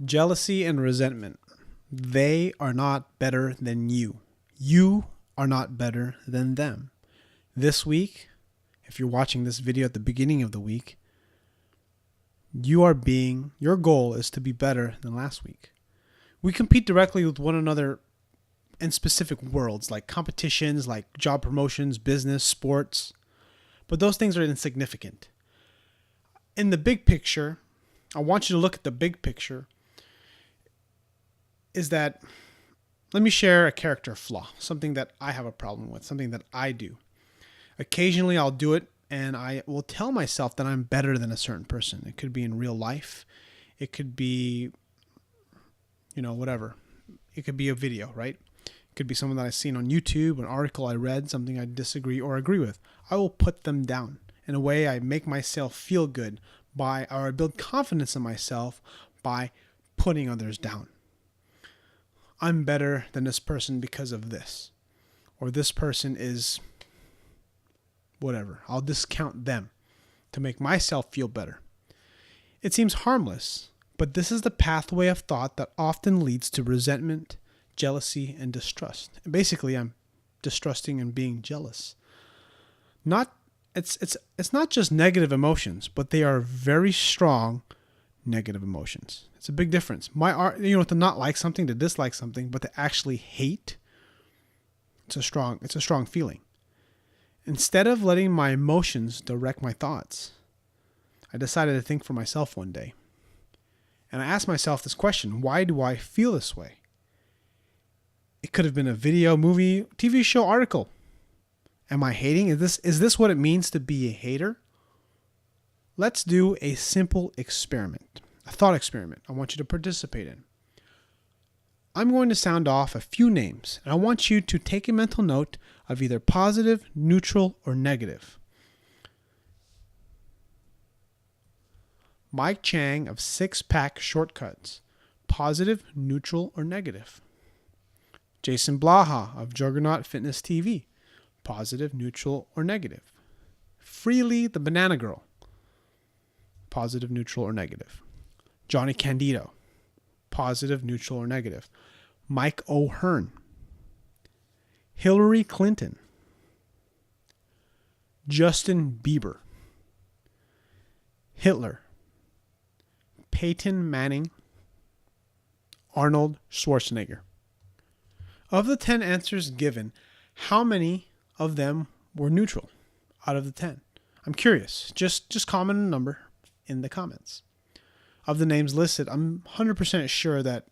Jealousy and resentment. They are not better than you. You are not better than them. This week, if you're watching this video at the beginning of the week, your goal is to be better than last week. We compete directly with one another in specific worlds, like competitions, like job promotions, business, sports. But those things are insignificant. In the big picture, I want you to look at the big picture, is that, let me share a character flaw, something that I have a problem with, something that I do. Occasionally I'll do it and I will tell myself that I'm better than a certain person. It could be in real life. It could be, whatever. It could be a video, right? It could be someone that I've seen on YouTube, an article I read, something I disagree or agree with. I will put them down. In a way, I make myself feel good or I build confidence in myself by putting others down. I'm better than this person because of this. Or this person is whatever. I'll discount them to make myself feel better. It seems harmless, but this is the pathway of thought that often leads to resentment, jealousy, and distrust. And basically, I'm distrusting and being jealous. It's not just negative emotions, but they are very strong negative emotions. It's a big difference. To not like something, to dislike something, but to actually hate, it's a strong feeling. Instead of letting my emotions direct my thoughts, I decided to think for myself one day. And I asked myself this question: why do I feel this way? It could have been a video, movie, TV show, article. Am I hating? Is this what it means to be a hater? Let's do a simple experiment, a thought experiment I want you to participate in. I'm going to sound off a few names, and I want you to take a mental note of either positive, neutral, or negative. Mike Chang of Six Pack Shortcuts, positive, neutral, or negative. Jason Blaha of Juggernaut Fitness TV, positive, neutral, or negative. Freely the Banana Girl, positive, neutral, or negative. Johnny Candido, positive, neutral, or negative. Mike O'Hearn. Hillary Clinton. Justin Bieber. Hitler. Peyton Manning. Arnold Schwarzenegger. Of the 10 answers given, how many of them were neutral out of the 10? I'm curious. Just comment a number in the comments. Of the names listed, I'm 100% sure that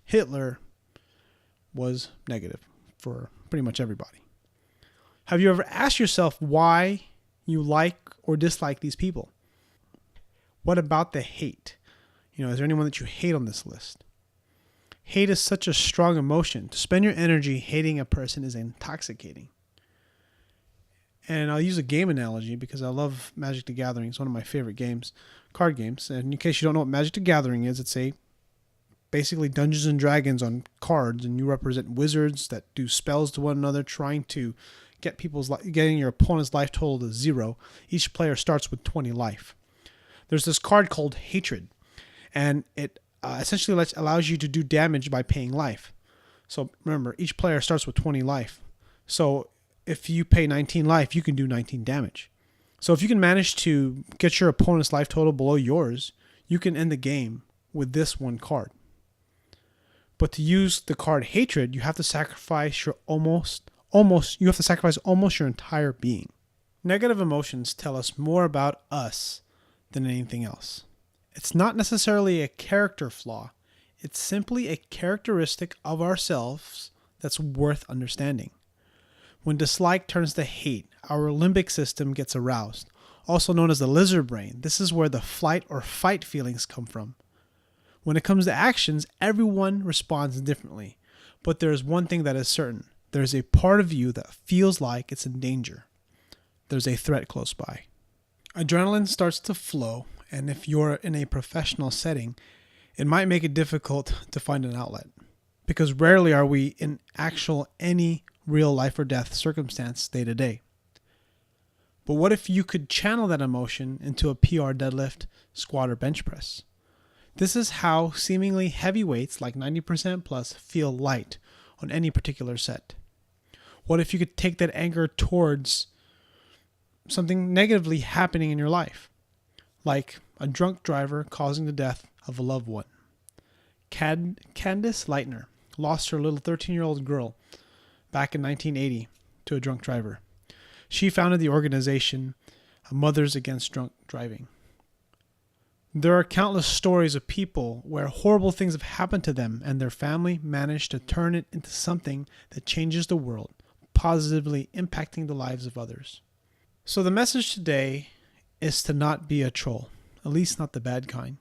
Hitler was negative for pretty much everybody. Have you ever asked yourself why you like or dislike these people? What about the hate? Is there anyone that you hate on this list? Hate is such a strong emotion. To spend your energy hating a person is intoxicating. And I'll use a game analogy because I love Magic the Gathering. It's one of my favorite games, card games. And in case you don't know what Magic the Gathering is, it's basically Dungeons and Dragons on cards, and you represent wizards that do spells to one another, trying to getting your opponent's life total to 0. Each player starts with 20 life. There's this card called Hatred, and it essentially allows you to do damage by paying life. So remember, each player starts with 20 life. So if you pay 19 life, you can do 19 damage. So if you can manage to get your opponent's life total below yours, you can end the game with this one card. But to use the card Hatred, you have to sacrifice almost your entire being. Negative emotions tell us more about us than anything else. It's not necessarily a character flaw. It's simply a characteristic of ourselves that's worth understanding. When dislike turns to hate, our limbic system gets aroused, also known as the lizard brain. This is where the flight or fight feelings come from. When it comes to actions, everyone responds differently. But there's one thing that is certain. There's a part of you that feels like it's in danger. There's a threat close by. Adrenaline starts to flow, and if you're in a professional setting, it might make it difficult to find an outlet. Because rarely are we in any real life or death circumstance day to day. But what if you could channel that emotion into a PR deadlift, squat, or bench press? This is how seemingly heavy weights like 90% plus feel light on any particular set. What if you could take that anger towards something negatively happening in your life, like a drunk driver causing the death of a loved one? Candace Leitner lost her little 13-year-old girl back in 1980 to a drunk driver. She founded the organization Mothers Against Drunk Driving. There are countless stories of people where horrible things have happened to them and their family managed to turn it into something that changes the world, positively impacting the lives of others. So the message today is to not be a troll, at least not the bad kind.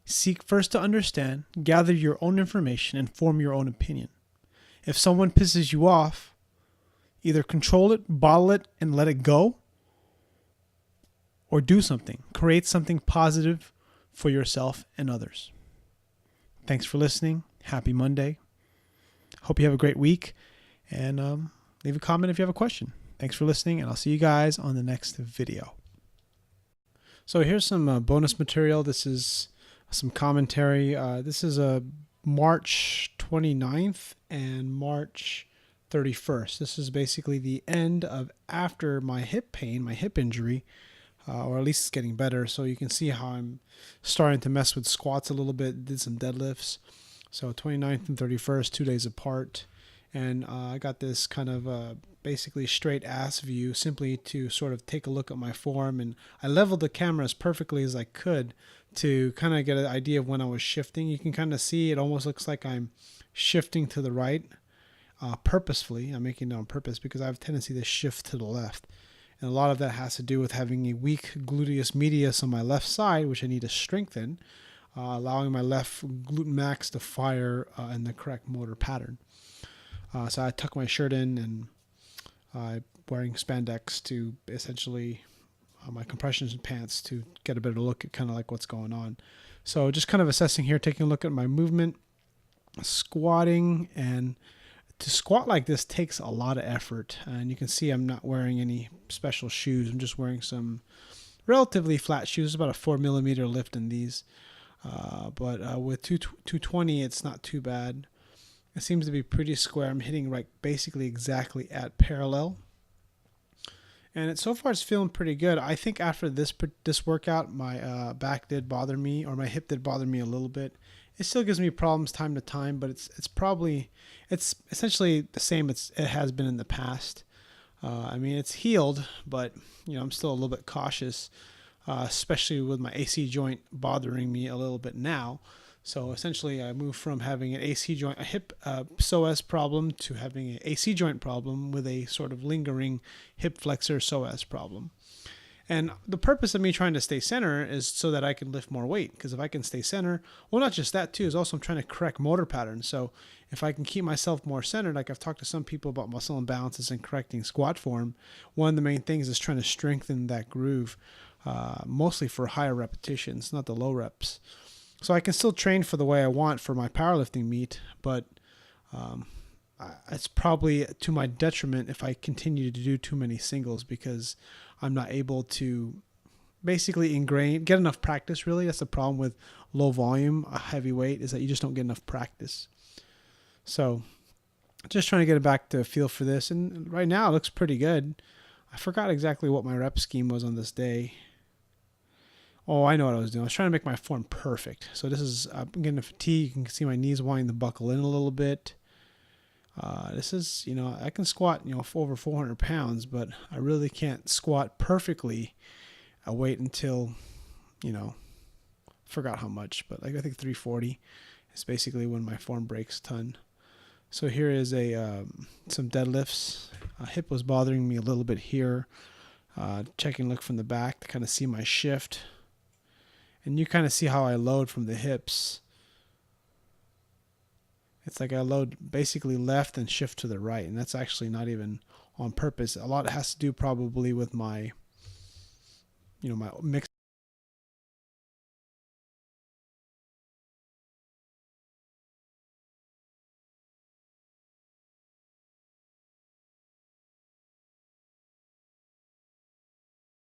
Seek first to understand, gather your own information, and form your own opinion. If someone pisses you off, either control it, bottle it, and let it go, or do something. Create something positive for yourself and others. Thanks for listening. Happy Monday. Hope you have a great week, and leave a comment if you have a question. Thanks for listening, and I'll see you guys on the next video. So here's some bonus material. This is some commentary. This is March 29th and March 31st. This is basically the end of after my hip pain, my hip injury, or at least it's getting better. So you can see how I'm starting to mess with squats a little bit. Did some deadlifts. So 29th and 31st, 2 days apart. And I got this kind of basically straight ass view simply to sort of take a look at my form. And I leveled the camera as perfectly as I could to kind of get an idea of when I was shifting. You can kind of see it almost looks like I'm shifting to the right purposefully. I'm making it on purpose because I have a tendency to shift to the left. And a lot of that has to do with having a weak gluteus medius on my left side, which I need to strengthen, allowing my left glute max to fire in the correct motor pattern. So I tuck my shirt in and wearing spandex to essentially my compression pants to get a better look at kind of like what's going on. So just kind of assessing here, taking a look at my movement, squatting, and to squat like this takes a lot of effort. And you can see I'm not wearing any special shoes. I'm just wearing some relatively flat shoes, about a 4 millimeter lift in these. But with 220, it's not too bad. It seems to be pretty square. I'm hitting right basically exactly at parallel. And so far it's feeling pretty good. I think after this workout, my back did bother me, or my hip did bother me a little bit. It still gives me problems time to time, but it's essentially the same it has been in the past. I mean, it's healed, but I'm still a little bit cautious, especially with my AC joint bothering me a little bit now. So essentially, I moved from having an AC joint, a hip psoas problem, to having an AC joint problem with a sort of lingering hip flexor psoas problem. And the purpose of me trying to stay center is so that I can lift more weight. Because if I can stay center, well, not just that too, is also I'm trying to correct motor patterns. So if I can keep myself more centered, like I've talked to some people about muscle imbalances and correcting squat form, one of the main things is trying to strengthen that groove, mostly for higher repetitions, not the low reps. So I can still train for the way I want for my powerlifting meet, but it's probably to my detriment if I continue to do too many singles, because I'm not able to basically get enough practice, really. That's the problem with low volume, heavy weight, is that you just don't get enough practice. So just trying to get back to a feel for this. And right now it looks pretty good. I forgot exactly what my rep scheme was on this day. Oh, I know what I was doing. I was trying to make my form perfect. So this is, I'm getting a fatigue. You can see my knees wanting to buckle in a little bit. This is, I can squat, for over 400 pounds, but I really can't squat perfectly. I wait until, forgot how much, but I think 340 is basically when my form breaks a ton. So here is some deadlifts. Hip was bothering me a little bit here. Checking look from the back to kind of see my shift. And you kind of see how I load from the hips. It's like I load basically left and shift to the right, and that's actually not even on purpose. A lot has to do probably with my, my mix.